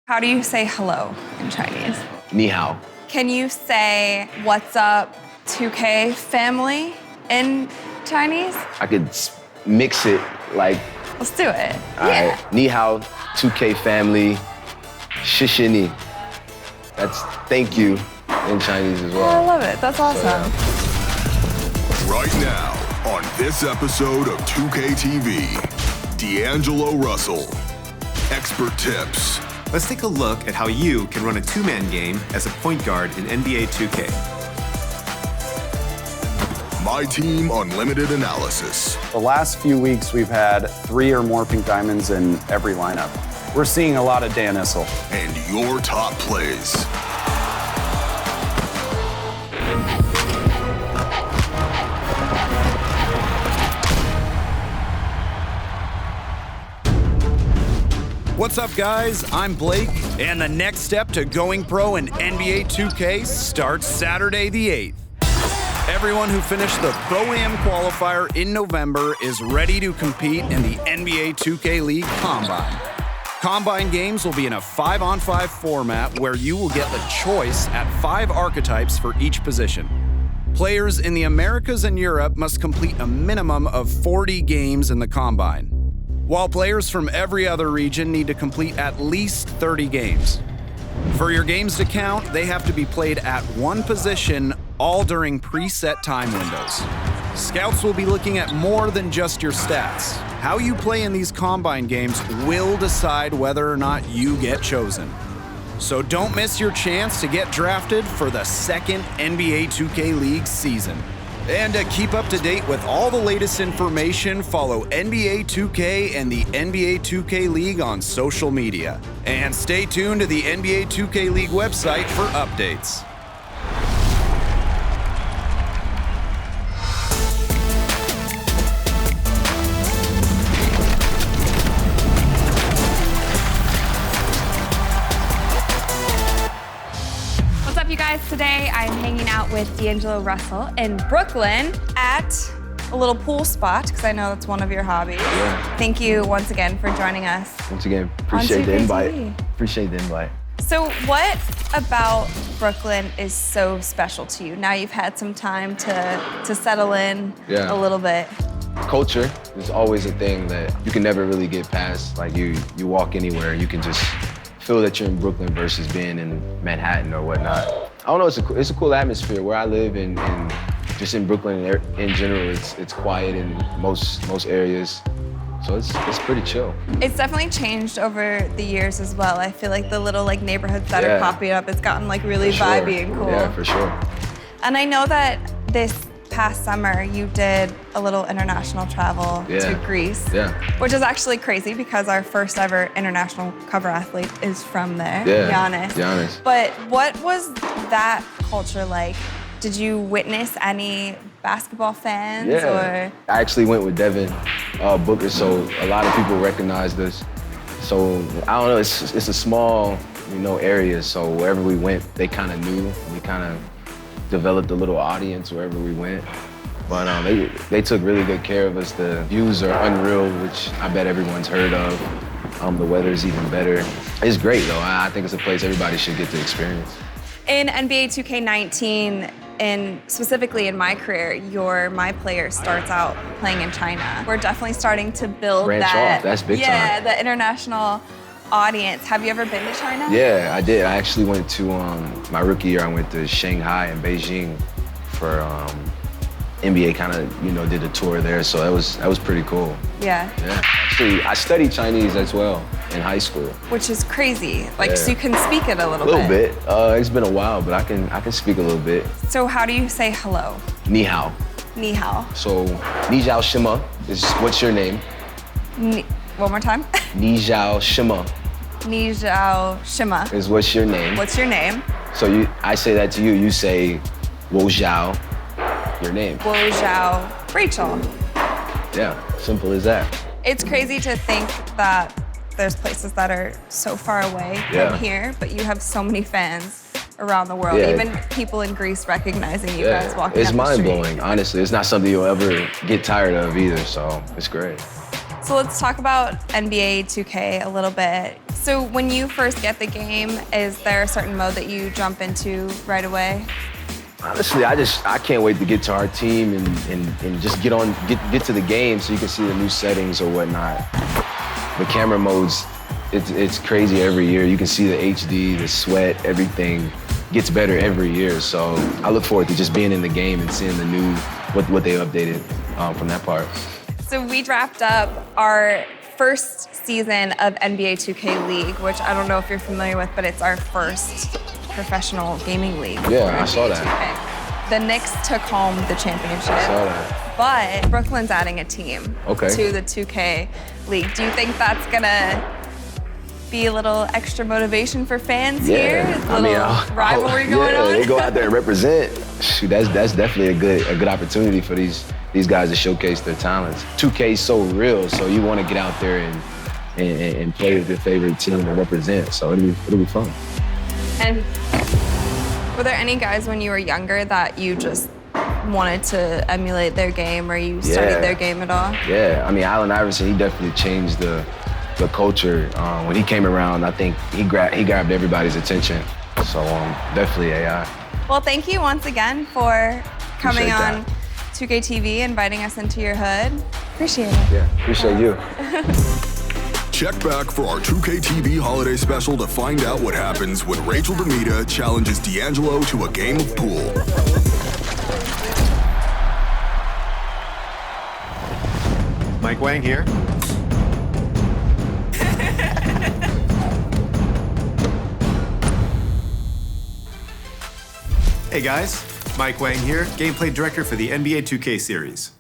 How do you say hello in Chinese? Ni hao. Can you say what's up 2K family in Chinese? I could mix it like. Let's do it. All right. Ni hao, 2K family, shishini. That's thank you in Chinese as well. Oh, I love it. That's awesome. Right now, on this episode of 2K TV, D'Angelo Russell, expert tips. Let's take a look at how you can run a two-man game as a point guard in NBA 2K. MyTEAM Unlimited analysis. The last few weeks, we've had 3 or more pink diamonds in every lineup. We're seeing a lot of Dan Issel. And your top plays. What's up, guys? I'm Blake, and the next step to going pro in NBA 2K starts Saturday the 8th. Everyone who finished the Pro-Am qualifier in November is ready to compete in the NBA 2K League Combine. Combine games will be in a 5-on-5 format where you will get the choice at 5 archetypes for each position. Players in the Americas and Europe must complete a minimum of 40 games in the Combine, while players from every other region need to complete at least 30 games. For your games to count, they have to be played at one position, all during preset time windows. Scouts will be looking at more than just your stats. How you play in these Combine games will decide whether or not you get chosen. So don't miss your chance to get drafted for the second NBA 2K League season. And to keep up to date with all the latest information, follow NBA 2K and the NBA 2K League on social media. And stay tuned to the NBA 2K League website for updates. You guys, today I'm hanging out with D'Angelo Russell in Brooklyn at a little pool spot, because I know that's one of your hobbies. Yeah. Thank you once again for joining us. Once again, appreciate the 2K invite. TV. Appreciate the invite. So what about Brooklyn is so special to you? Now you've had some time to settle in a little bit. Culture is always a thing that you can never really get past. Like you walk anywhere, you can just feel that you're in Brooklyn versus being in Manhattan or whatnot. I don't know, it's a cool atmosphere where I live, and just in Brooklyn in general, it's quiet in most areas. So it's pretty chill. It's definitely changed over the years as well. I feel like the little neighborhoods that are popping up, it's gotten really vibey and cool. Yeah, for sure. And I know that this past summer you did a little international travel to Greece, which is actually crazy because our first ever international cover athlete is from there, Giannis. But what was that culture like? Did you witness any basketball fans? Yeah, I actually went with Devin Booker, so a lot of people recognized us. So I don't know, it's a small area, so wherever we went, they kind of knew. We kind of developed a little audience wherever we went. But they took really good care of us. The views are unreal, which I bet everyone's heard of. The weather's even better. It's great though. I think it's a place everybody should get to experience. In NBA 2K19, and specifically in my career, my player starts out playing in China. We're definitely starting to build branch off. That's big time. Yeah, the international audience. Have you ever been to China? Yeah, I did. I actually went to, my rookie year, I went to Shanghai and Beijing for NBA kind of, did a tour there. So that was pretty cool. Yeah. Actually, I studied Chinese as well in high school. Which is crazy. So you can speak it a little bit. A little bit. It's been a while, but I can speak a little bit. So how do you say hello? Ni hao. Ni hao. So, ni zhao shima is what's your name? One more time. Ni zhao shima. Ni zhao shima. Is what's your name? What's your name? So I say that to you, you say wo zhao, your name. Wo zhao Rachel. Yeah, simple as that. It's crazy to think that there's places that are so far away from here, but you have so many fans around the world. Even people in Greece recognizing you guys walking It's up the street. mind-blowing, honestly. It's not something you'll ever get tired of either, so it's great. So let's talk about NBA 2K a little bit. So when you first get the game, is there a certain mode that you jump into right away? Honestly, I can't wait to get to our team and just get to the game so you can see the new settings or whatnot. The camera modes, it's crazy every year. You can see the HD, the sweat, everything gets better every year. So I look forward to just being in the game and seeing the new, what they updated from that part. So we wrapped up our first season of NBA 2K League, which I don't know if you're familiar with, but it's our first professional gaming league. Yeah, I saw that. The Knicks took home the championship. I saw that. But Brooklyn's adding a team to the 2K League. Do you think that's gonna be a little extra motivation for fans here? A little rivalry going on? They go out there and represent. Shoot, that's definitely a good opportunity for these guys to showcase their talents. 2K is so real, so you want to get out there and play with your favorite team and represent. So it'll be fun. And were there any guys when you were younger that you just wanted to emulate their game, or you studied their game at all? Yeah, I mean, Allen Iverson, he definitely changed the culture. When he came around, I think he grabbed everybody's attention. So definitely AI. Well, thank you once again for coming on 2K TV, inviting us into your hood. Appreciate it. Yeah, appreciate you. Check back for our 2K TV holiday special to find out what happens when Rachel Demita challenges D'Angelo to a game of pool. Mike Wang here. Hey guys, Mike Wang here, gameplay director for the NBA 2K series.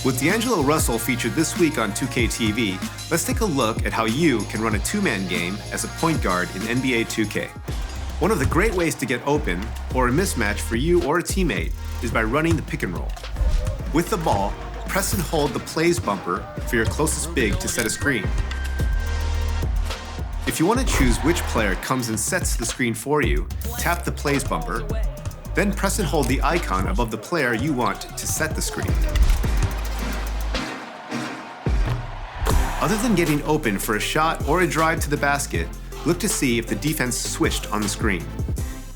With D'Angelo Russell featured this week on 2K TV, let's take a look at how you can run a two-man game as a point guard in NBA 2K. One of the great ways to get open, or a mismatch for you or a teammate, is by running the pick and roll. With the ball, press and hold the plays bumper for your closest big to set a screen. If you want to choose which player comes and sets the screen for you, tap the plays bumper, then press and hold the icon above the player you want to set the screen. Other than getting open for a shot or a drive to the basket, look to see if the defense switched on the screen.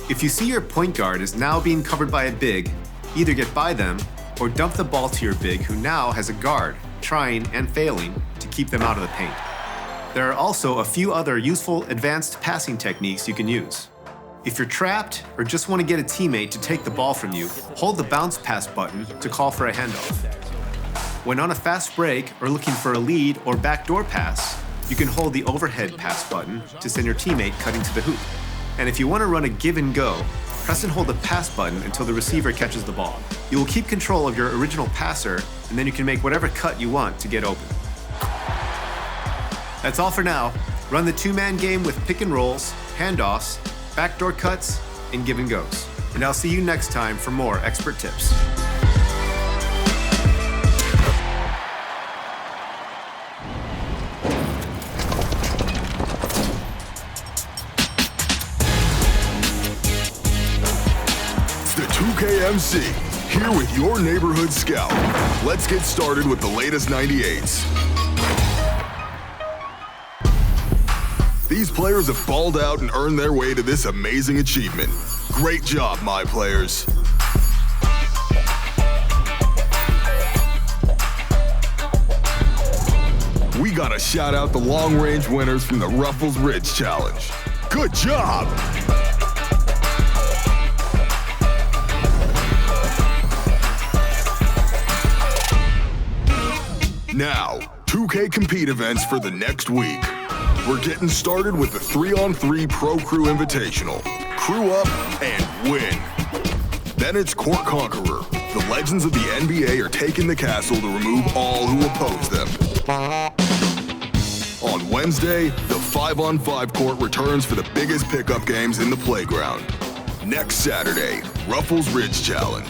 If you see your point guard is now being covered by a big, either get by them or dump the ball to your big who now has a guard, trying and failing to keep them out of the paint. There are also a few other useful advanced passing techniques you can use. If you're trapped or just want to get a teammate to take the ball from you, hold the bounce pass button to call for a handoff. When on a fast break or looking for a lead or backdoor pass, you can hold the overhead pass button to send your teammate cutting to the hoop. And if you want to run a give and go, press and hold the pass button until the receiver catches the ball. You will keep control of your original passer, and then you can make whatever cut you want to get open. That's all for now. Run the two-man game with pick and rolls, handoffs, backdoor cuts, and give and goes. And I'll see you next time for more expert tips. It's the 2KMC, here with your neighborhood scout. Let's get started with the latest 98s. These players have balled out and earned their way to this amazing achievement. Great job, my players. We gotta shout out the long-range winners from the Ruffles Ridge Challenge. Good job! Now, 2K Compete events for the next week. We're getting started with the 3-on-3 Pro Crew Invitational. Crew up and win. Then it's Court Conqueror. The legends of the NBA are taking the castle to remove all who oppose them. On Wednesday, the 5-on-5 court returns for the biggest pickup games in the playground. Next Saturday, Ruffles Ridge Challenge.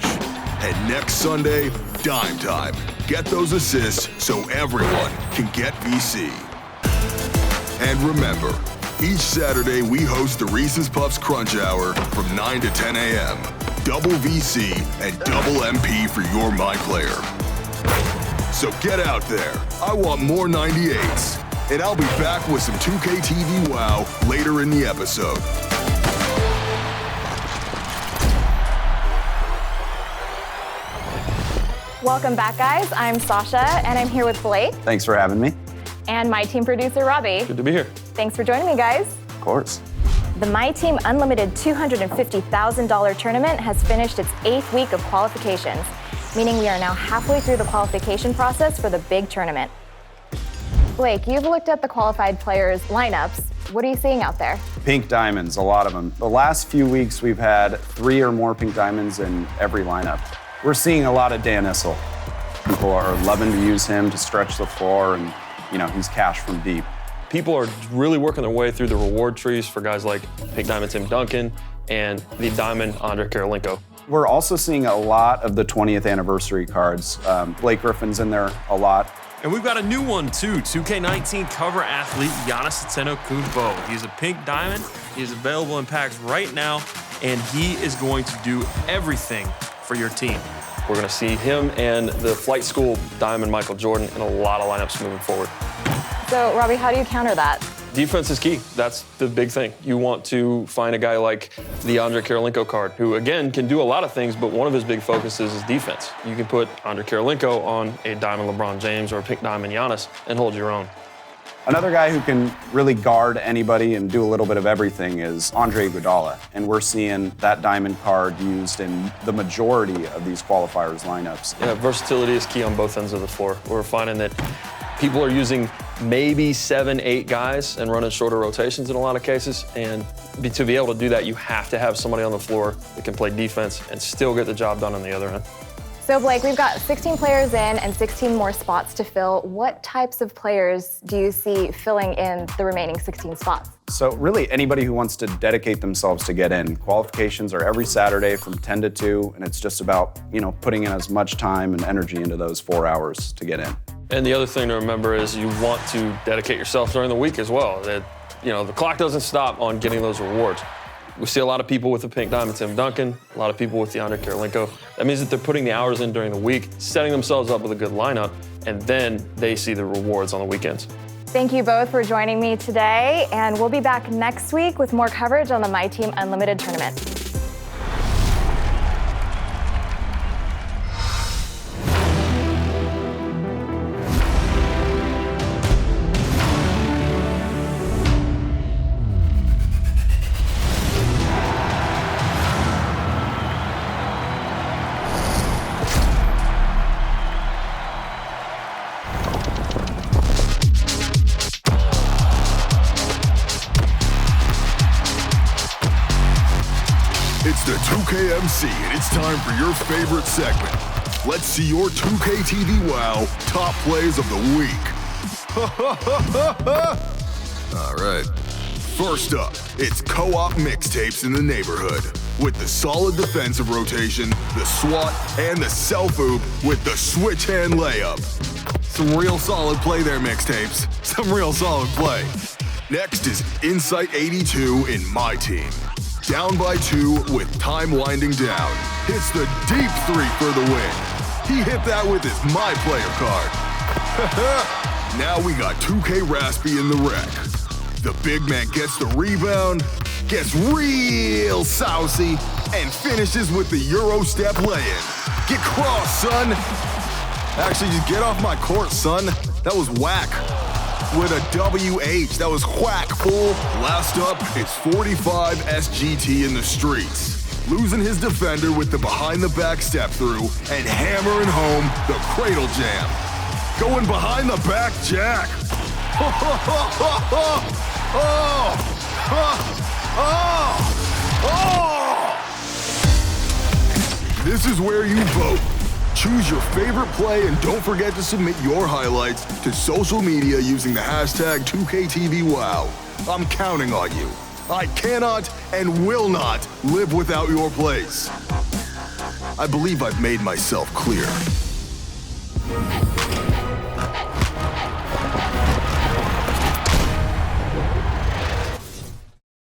And next Sunday, Dime Time. Get those assists so everyone can get VC. And remember, each Saturday we host the Reese's Puffs Crunch Hour from 9 to 10 a.m. Double VC and double MP for your My Player. So get out there. I want more 98s. And I'll be back with some 2K TV Wow later in the episode. Welcome back, guys. I'm Sasha, and I'm here with Blake. Thanks for having me. And my team producer, Robbie. Good to be here. Thanks for joining me, guys. Of course. The MyTEAM Unlimited $250,000 tournament has finished its 8th week of qualifications, meaning we are now halfway through the qualification process for the big tournament. Blake, you've looked at the qualified players' lineups. What are you seeing out there? Pink diamonds, a lot of them. The last few weeks, we've had 3 or more pink diamonds in every lineup. We're seeing a lot of Dan Issel. People are loving to use him to stretch the floor, and he's cash from deep. People are really working their way through the reward trees for guys like Pink Diamond Tim Duncan and the Diamond Andre Karolinko. We're also seeing a lot of the 20th anniversary cards. Blake Griffin's in there a lot. And we've got a new one too, 2K19 cover athlete Giannis Antetokounmpo. He's a pink diamond. He's available in packs right now, and he is going to do everything for your team. We're going to see him and the flight school Diamond Michael Jordan in a lot of lineups moving forward. So, Robbie, how do you counter that? Defense is key. That's the big thing. You want to find a guy like the Andre Karolinko card, who, again, can do a lot of things, but one of his big focuses is defense. You can put Andre Karolinko on a Diamond LeBron James or a Pink Diamond Giannis and hold your own. Another guy who can really guard anybody and do a little bit of everything is Andre Iguodala, and we're seeing that diamond card used in the majority of these qualifiers lineups. Yeah, versatility is key on both ends of the floor. We're finding that people are using maybe 7, 8 guys and running shorter rotations in a lot of cases, and to be able to do that, you have to have somebody on the floor that can play defense and still get the job done on the other end. So, Blake, we've got 16 players in and 16 more spots to fill. What types of players do you see filling in the remaining 16 spots? So really, anybody who wants to dedicate themselves to get in. Qualifications are every Saturday from 10 to 2, and it's just about, putting in as much time and energy into those 4 hours to get in. And the other thing to remember is you want to dedicate yourself during the week as well. That, the clock doesn't stop on getting those rewards. We see a lot of people with the Pink Diamond Tim Duncan, a lot of people with the Andre Karolinko. That means that they're putting the hours in during the week, setting themselves up with a good lineup, and then they see the rewards on the weekends. Thank you both for joining me today, and we'll be back next week with more coverage on the MyTEAM Unlimited tournament. It's the 2KMC, and it's time for your favorite segment. Let's see your 2K TV Wow top plays of the week. All right. First up, it's co-op mixtapes in the neighborhood. With the solid defensive rotation, the SWAT, and the self-oop with the switch hand layup. Some real solid play there, mixtapes. Some real solid play. Next is Insight 82 in MyTEAM. Down by 2 with time winding down. Hits the deep 3 for the win. He hit that with his My Player card. Now we got 2K Raspy in the wreck. The big man gets the rebound, gets real saucy, and finishes with the Euro step lay-in. Get crossed, son. Actually, just get off my court, son. That was whack. With a WH, that was whack, fool. Last up, it's 45 SGT in the streets. Losing his defender with the behind-the-back step-through and hammering home the cradle jam. Going behind the back jack. This is where you vote. Choose your favorite play and don't forget to submit your highlights to social media using the hashtag 2KTVWow. I'm counting on you. I cannot and will not live without your plays. I believe I've made myself clear.